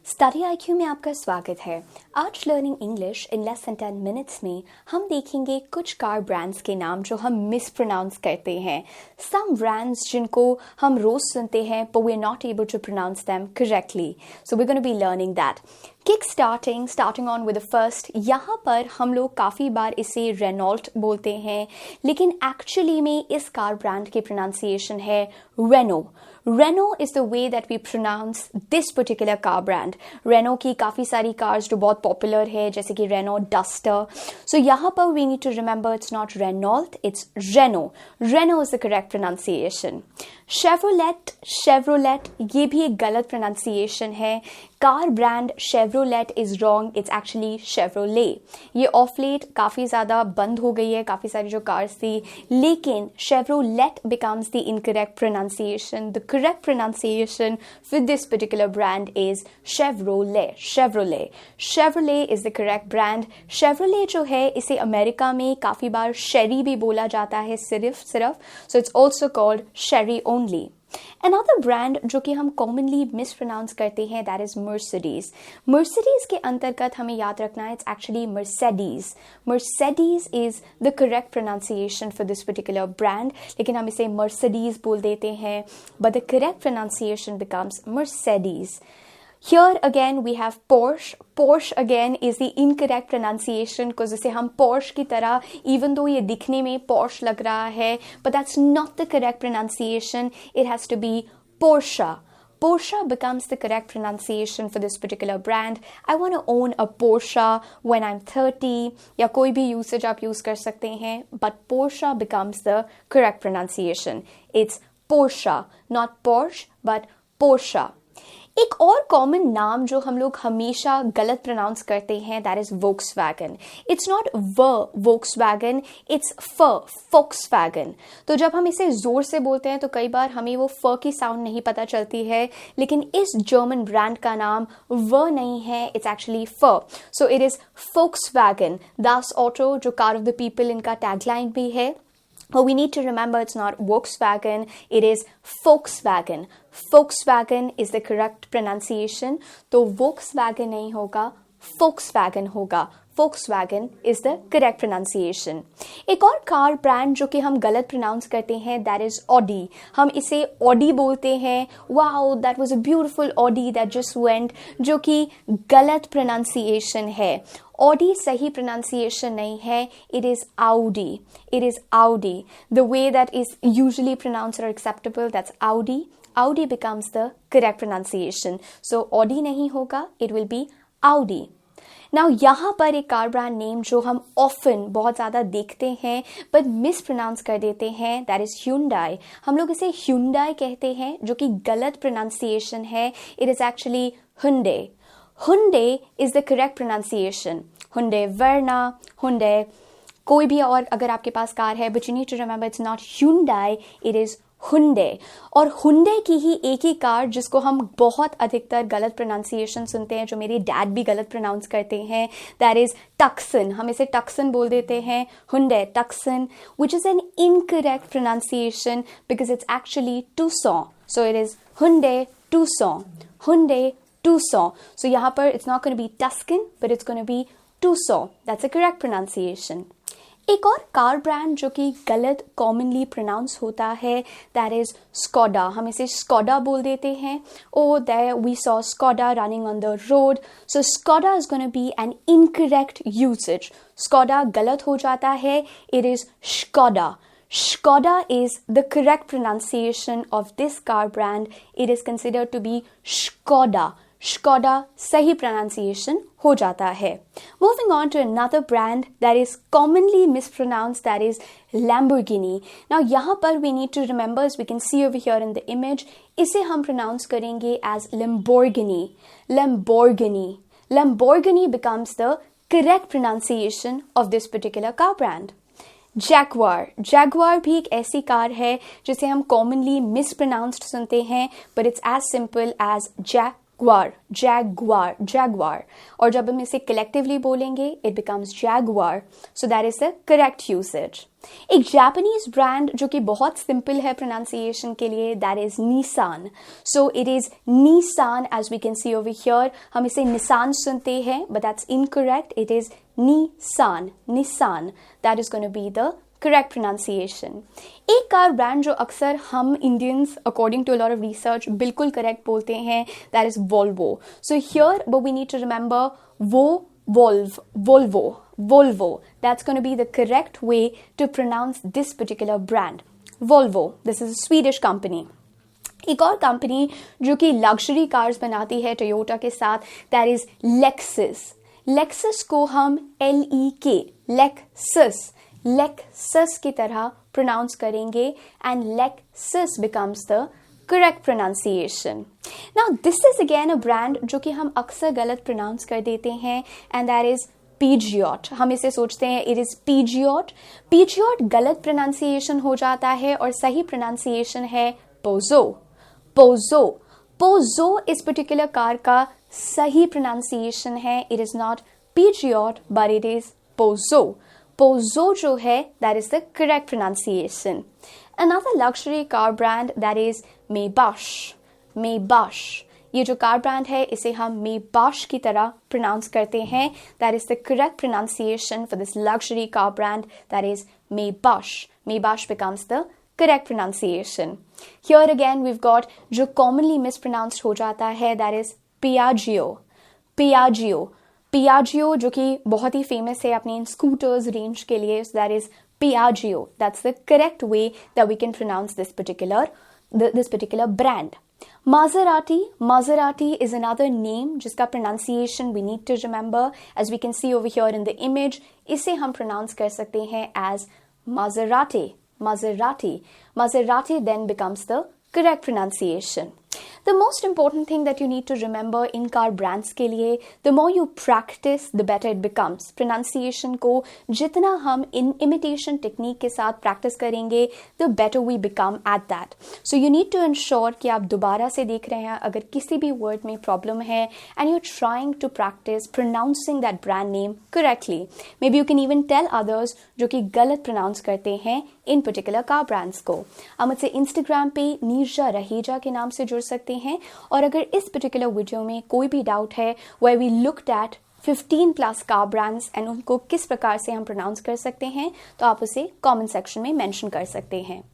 Study IQ में आपका स्वागत है। आज learning English in less than 10 minutes में हम देखेंगे कुछ कार ब्रांड्स के नाम जो हम मिस प्रोनाउंस करते हैं। सम ब्रांड्स जिनको हम रोज सुनते हैं but we're not able to pronounce them correctly. So we're going to be learning that. starting on with the first, यहाँ पर हम लोग काफ़ी बार इसे रेनॉल्ट बोलते हैं, लेकिन एक्चुअली में इस कार ब्रांड की प्रोनाउंसिएशन है Renault. Renault is the way that we pronounce this particular car brand. Renault की काफ़ी सारी कार्स जो बहुत पॉपुलर है, जैसे कि रेनो डस्टर। सो यहाँ पर we need to remember it's not Renault, it's Renault. Renault is the correct pronunciation. Chevrolet ये भी एक गलत प्रोनाउंसिएशन है। Car brand Chevrolet is wrong, it's actually Chevrolet. ये ऑफ लेट काफ़ी ज़्यादा बंद हो गई है, काफ़ी सारी जो कार्स थी, लेकिन Chevrolet becomes the incorrect pronunciation. The correct pronunciation for this particular brand is Chevrolet is the correct brand. Chevrolet जो है इसे अमेरिका में काफ़ी बार शेरी भी बोला जाता है, सिर्फ so it's also called Sherry only. Another brand जो कि हम commonly mispronounce करते हैं, that is Mercedes. Mercedes के अंतर्गत हमें याद रखना है, it's actually Mercedes. Mercedes is the correct pronunciation for this particular brand, लेकिन हम इसे Mercedes बोल देते हैं, but the correct pronunciation becomes Mercedes. Here again we have Porsche. Porsche again is the incorrect pronunciation because इसे हम Porsche की तरह, even though ये दिखने में Porsche लग रहा है, but that's not the correct pronunciation. It has to be Porsche. Porsche becomes the correct pronunciation for this particular brand. I want to own a Porsche when I'm 30. या कोई भी usage आप use कर सकते हैं, but Porsche becomes the correct pronunciation. It's Porsche, not Porsche, but Porsche. एक और common नाम जो हम लोग हमेशा गलत प्रोनाउंस करते हैं, that is Volkswagen. It's not Volkswagen, it's Volkswagen. तो जब हम इसे जोर से बोलते हैं तो कई बार हमें वो की साउंड नहीं पता चलती है, लेकिन इस जर्मन ब्रांड का नाम नहीं है, it's actually so it is Volkswagen. Das Auto जो कार ऑफ द पीपल इनका टैगलाइन भी है. But we need to remember it's not Volkswagen, it is Volkswagen. Volkswagen is the correct pronunciation. तो Volkswagen नहीं होगा, Volkswagen होगा. Volkswagen is the correct pronunciation. एक और कार ब्रांड जो कि हम गलत प्रोनाउंस करते हैं, that is Audi. हम इसे Audi बोलते हैं. Wow, that was a beautiful Audi that just went, जो कि गलत प्रोनाउंसिएशन है. Audi सही pronunciation नहीं है, it is Audi. It is Audi. The way that is usually pronounced or acceptable, that's Audi. Audi becomes the correct pronunciation. So Audi नहीं होगा, it will be Audi. Now यहाँ पर एक car brand name जो हम often बहुत ज़्यादा देखते हैं but mispronounce कर देते हैं, that is Hyundai. हम लोग इसे Hyundai कहते हैं, जो कि गलत pronunciation है. It is actually Hyundai. Hyundai is the correct pronunciation. Hyundai Verna, Hyundai कोई भी और अगर आपके पास कार है, but you need to remember it's not Hyundai, it is Hyundai. और Hyundai की ही एक ही कार जिसको हम बहुत अधिकतर गलत प्रोनाउंसिएशन सुनते हैं, जो मेरे डैड भी गलत प्रोनाउंस करते हैं, that is Tucson. हम इसे Tucson बोल देते हैं, Hyundai Tucson, which is an incorrect pronunciation because it's actually Tucson. So it is Hyundai Tucson. Hyundai Tucson. So यहाँ पर it's not going to be Tuscan, but it's going to be Tucson. That's the correct pronunciation. एक और car brand जो कि गलत commonly pronounce होता है, that is Skoda. हम इसे स्कोडा बोल देते हैं. Oh there we saw Skoda running on the road. So Skoda is gonna be an incorrect usage. Skoda गलत हो जाता है, it is Skoda. Skoda is the correct pronunciation of this car brand. It is considered to be Skoda. Skoda सही pronunciation हो जाता है. Moving on to another brand that is commonly mispronounced, that is Lamborghini. Now यहाँ पर we need to remember, as we can see over here in the image, इसे हम pronounce करेंगे as Lamborghini. Lamborghini. Lamborghini becomes the correct pronunciation of this particular car brand. Jaguar भी एक ऐसी car है जिसे हम commonly mispronounced सुनते हैं, but it's as simple as Jaguar. Jaguar, और जब हम इसे कलेक्टिवली बोलेंगे it becomes Jaguar, so that is the correct usage. एक जापानीज ब्रांड जो कि बहुत सिंपल है प्रोनाउंसिएशन के लिए, that is Nissan. So it is Nissan as we can see over here. हम इसे निसान सुनते हैं but that's incorrect, it is Nissan, that is going to be the correct pronunciation. एक कार ब्रांड जो अक्सर हम Indians according to a lot of research बिल्कुल correct बोलते हैं, that is Volvo. So here but we need to remember Volvo. That's going to be the correct way to pronounce this particular brand. Volvo. This is a Swedish company. एक और company जो कि luxury cars बनाती है Toyota के साथ, that is Lexus. Lexus को हम LEK, लेक्सस की तरह प्रोनाउंस करेंगे and Lexus becomes the correct pronunciation. Now this is again a brand जो कि हम अक्सर गलत प्रोनाउंस कर देते हैं and that is Peugeot. हम इसे सोचते हैं it is Peugeot. Peugeot गलत प्रोनाउंसिएशन हो जाता है और सही प्रोनाउंसिएशन है Peugeot इस पर्टिकुलर कार का सही प्रोनाउंसिएशन है, it is not Peugeot but it is Peugeot जो है that is the correct pronunciation. Another luxury car brand that is Maybach. ये जो कार ब्रांड है इसे हम Maybach की तरह प्रोनाउंस करते हैं, that is the correct pronunciation for this luxury car brand, that is Maybach becomes the correct pronunciation. Here again we've got जो commonly mispronounced हो जाता है, that is Piaggio जो कि बहुत ही फेमस है अपने इन स्कूटर्स रेंज के लिए, so that is Piaggio. That's the correct way that we can pronounce this particular brand. Maserati is another name जिसका pronunciation we need to remember. As we can see over here in the image, इसे हम pronounce कर सकते हैं as Maserati then becomes the correct pronunciation. The most important thing that you need to remember in car brands के लिए, the more you practice, the better it becomes. Pronunciation को जितना हम in imitation technique के साथ practice करेंगे, the better we become at that. So you need to ensure कि आप दोबारा से देख रहे हैं अगर किसी भी word में problem है and you're trying to practice pronouncing that brand name correctly. Maybe you can even tell others जो कि गलत pronounce करते हैं in particular car brands को. आप मुझसे Instagram पे नीरजा रहेजा के नाम से जुड़ सकते हैं, और अगर इस पर्टिकुलर वीडियो में कोई भी डाउट है where we looked at 15+ car brands and उनको किस प्रकार से हम प्रोनाउंस कर सकते हैं, तो आप उसे कमेंट सेक्शन में मेंशन कर सकते हैं।